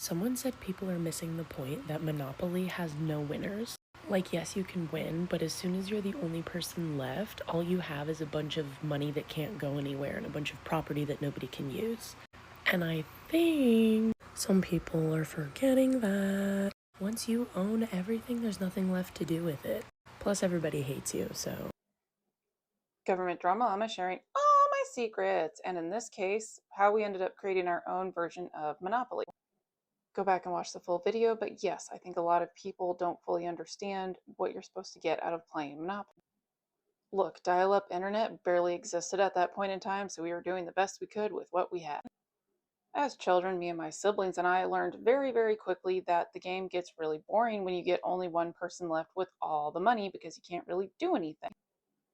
Someone said people are missing the point that Monopoly has no winners. Like, yes, you can win, but as soon as you're the only person left, all you have is a bunch of money that can't go anywhere and a bunch of property that nobody can use. And I think some people are forgetting that once you own everything, there's nothing left to do with it. Plus, everybody hates you, so. Government drama sharing all my secrets, and in this case, how we ended up creating our own version of Monopoly. Go back and watch the full video, but yes, I think a lot of people don't fully understand what you're supposed to get out of playing Monopoly. Look, dial up internet barely existed at that point in time, so we were doing the best we could with what we had. As children, me and my siblings and I learned very, very quickly that the game gets really boring when you get only one person left with all the money because you can't really do anything.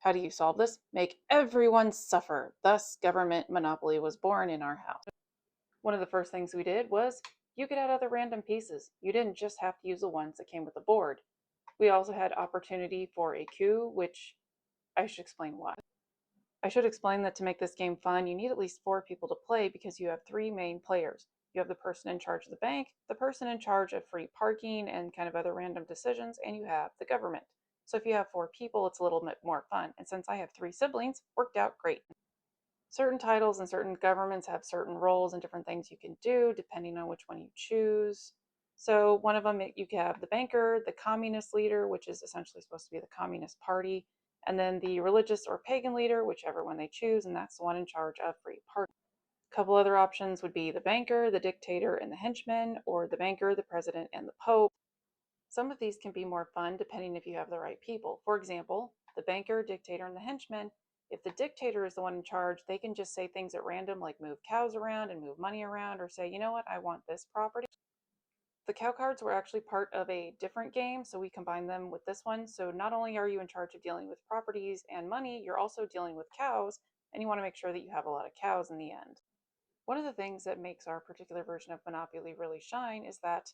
How do you solve this? Make everyone suffer. Thus, government monopoly was born in our house. One of the first things we did was you could add other random pieces. You didn't just have to use the ones that came with the board. We also had opportunity for a coup, which I should explain why. I should explain that to make this game fun, you need at least 4 people to play because you have 3 main players. You have the person in charge of the bank, the person in charge of free parking and kind of other random decisions, and you have the government. So if you have 4 people, it's a little bit more fun. And since I have 3 siblings, worked out great. Certain titles and certain governments have certain roles and different things you can do depending on which one you choose. So one of them, you can have the banker, the communist leader, which is essentially supposed to be the Communist Party, and then the religious or pagan leader, whichever one they choose, and that's the one in charge of free party. A couple other options would be the banker, the dictator, and the henchman, or the banker, the president, and the pope. Some of these can be more fun depending if you have the right people. For example, the banker, dictator, and the henchman. If the dictator is the one in charge, they can just say things at random like move cows around and move money around, or say, you know what, I want this property. The cow cards were actually part of a different game, so we combined them with this one. So not only are you in charge of dealing with properties and money, you're also dealing with cows, and you want to make sure that you have a lot of cows in the end. One of the things that makes our particular version of Monopoly really shine is that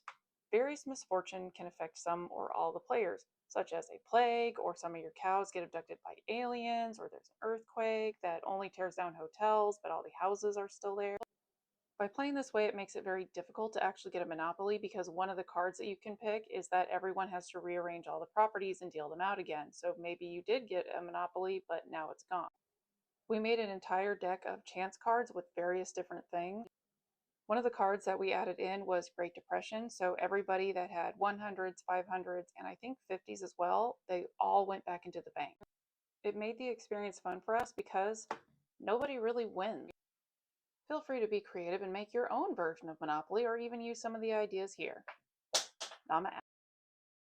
various misfortune can affect some or all the players, such as a plague, or some of your cows get abducted by aliens, or there's an earthquake that only tears down hotels, but all the houses are still there. By playing this way, it makes it very difficult to actually get a monopoly because one of the cards that you can pick is that everyone has to rearrange all the properties and deal them out again. So maybe you did get a monopoly, but now it's gone. We made an entire deck of chance cards with various different things. One of the cards that we added in was Great Depression. So everybody that had 100s, 500s, and I think 50s as well, they all went back into the bank. It made the experience fun for us because nobody really wins. Feel free to be creative and make your own version of Monopoly or even use some of the ideas here. Nama